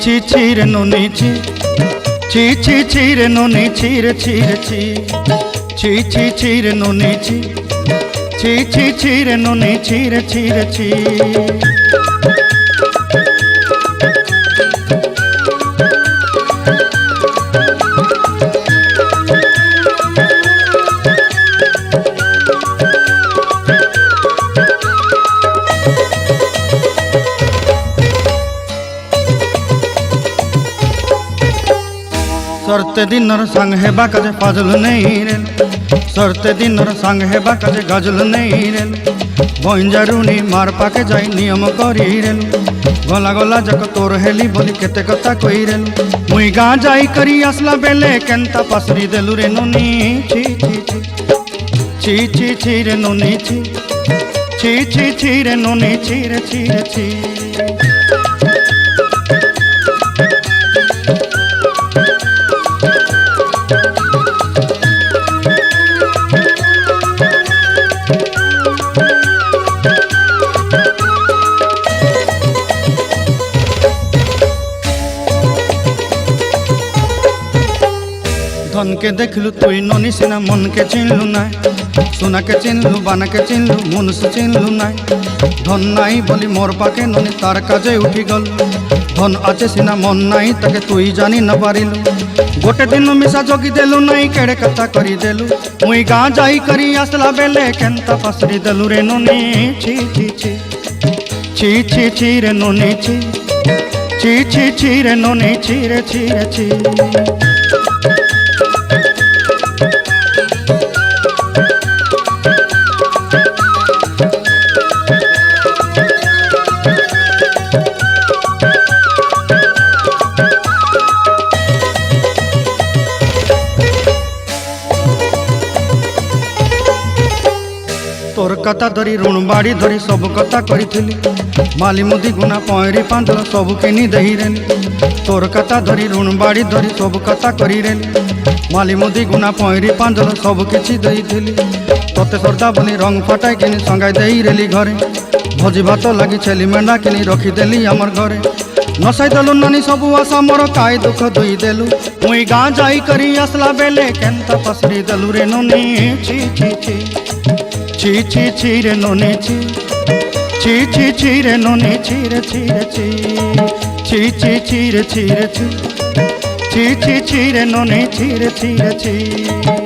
ছি ছি রে নুনি ছি ছি ছি ছি রে নুনি ছি রে ছি রে ছি ছি ছি ছি রে নুনি ছি ছি ছি ছি রে নুনি ছি রে ছি রে ছি। सरते दिनर संग हेबा काजे फाजल नहीं रेल सरते दिनर संग हेबा काजे गजल नहीं रेल बंजारुनी मार पाके जाई नियम करी रेल गला गला जक तोर हेली बोली केते कथा कई रेल मुई गाँ जाई करी आसला बेले केंता पासरी देलु रे नुनी छी छी छी छी छी छी रे नुनी छी छी छी छी रे नुनी छी रे छी रे छी। धन के देखलु तुई ननी सिना मन के चिन्हलु नाय सोना के चिन्हलु बाना के चिन्हलु मुनुष चिन्हलु नाय धन नाई बोली मोर पाके ननी तार काजे उठी गल धन आचे सिना मन नाई ताके तुई जानी न पारिलु गोटे दिन मिसा जोगी देलु नाई केड़े कथा करी देलु मुई गाँ जाई करी आसला बेले केंता पासरी देलु रे ननी छी छी छी छी छी छी रे ननी छी छी छी छी रे ननी छी रे छी रे छी। तोर कथा धरी ऋण बाड़ी धरी सब कथा करी माली मुदी गुना पहरी पांदल सब किनी दही रेली तोर कथा धरी ऋण बाड़ी धरी सब कथा करी रेली माली मुदी गुना पहरी पांदल सब किछि दही थी तोते सरदा बोली रंग फटाई किनी संगाई दही रेली घरे भोजी भात लगी छेली मेंढा किनी रखीदेली आमर घरे नसाई देलु नानी सबू आशा मोर काय दुख दुई देलु मुई गाँ जाई करी आसला बेले केंता पसरी देलु रे ननी छी छी छी छी छी छी रे ननी छी छी छी छी रे ननी छी रे छी रे छी छी छी छी रे छी रे छी छी छी छी रे ननी छी रे छी रे छी।